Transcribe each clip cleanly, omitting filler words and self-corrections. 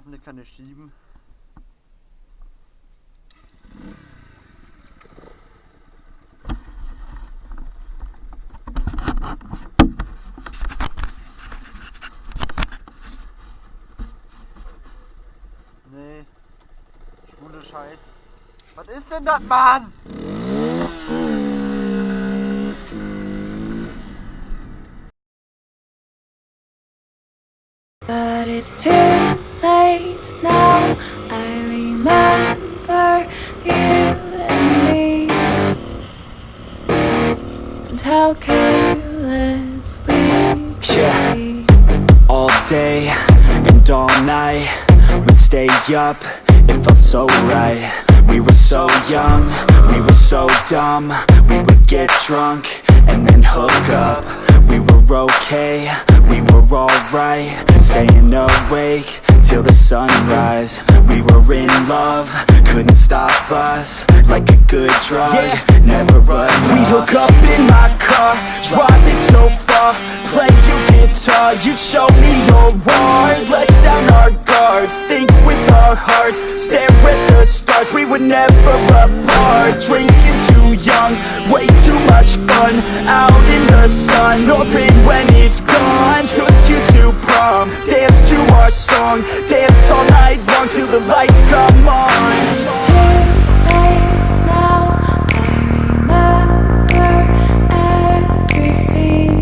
offene Kanne schieben. Nee, schwule Scheiß. Was ist denn das, Mann? But it's too late now. I remember you and me, and how careless we could be. All day and all night, we'd stay up, it felt so right. We were so young, we were so dumb. We would get drunk and then hook up. We were okay, we were alright, staying awake till the sunrise. We were in love, couldn't stop us, like a good drug, never enough. We'd hook up in my car, driving so far, play your guitar, you'd show me your art, let down our guards, think with our hearts, stare at the stars. We were never apart, drinking too young, way too much fun, out in the sun, open when it's gone. Took you to prom, dance to our song, dance all night long till the lights come on. It's too late now. I remember everything,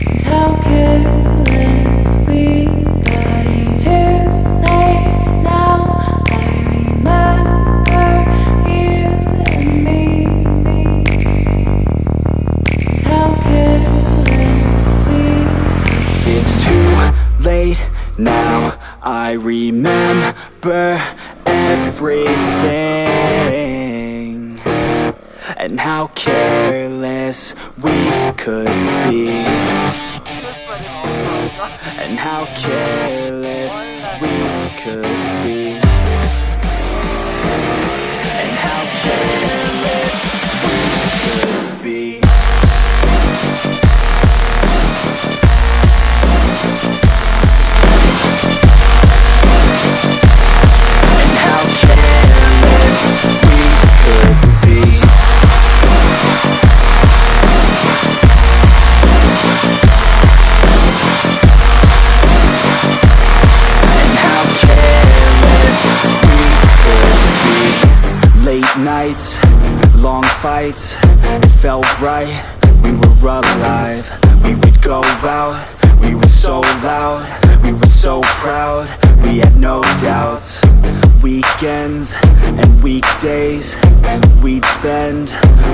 and how careless we got. It's too late now. I remember you and me, and how careless we. It's too late now, I remember everything, and how careless we could be, and how careless we could be, and how careless we could be. Nights, long fights, it felt right, we were alive. We would go out, we were so loud, we were so proud, we had no doubts. Weekends and weekdays, we'd spend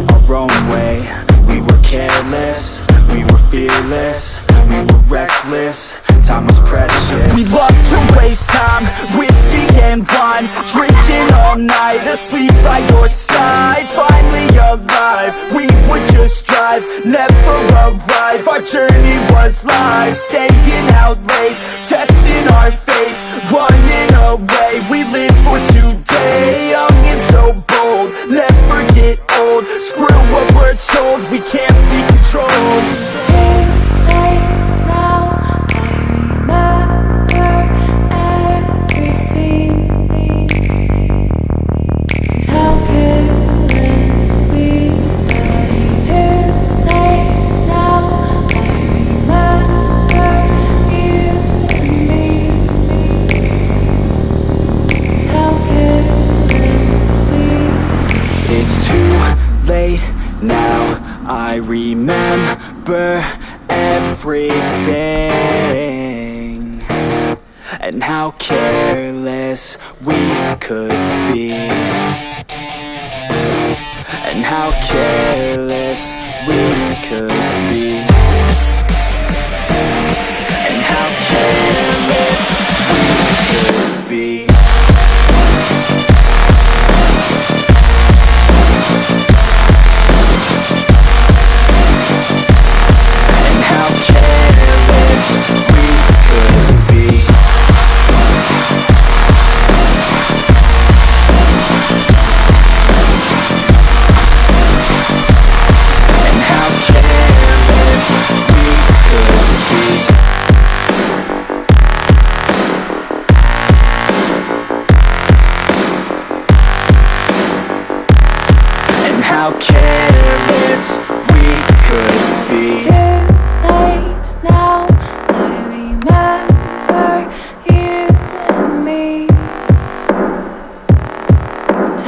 our own way. We were careless, we were fearless, we were reckless, time was precious. We loved to waste time, whiskey and wine, drinking all night, asleep by your side. Finally alive, we would just drive, never arrive. Our journey was live, staying out late, testing our fate, running away. We live for today, young and so bold, never get old. Screw what we're told, we can't be controlled. It's too late now. I remember everything, and how careless we got. It's too late now. I remember you and me, and how careless we. It's too late now, I remember everything, and how careless we could be, and how careless we could be, and how careless we could be.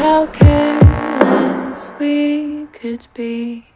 how careless we could be.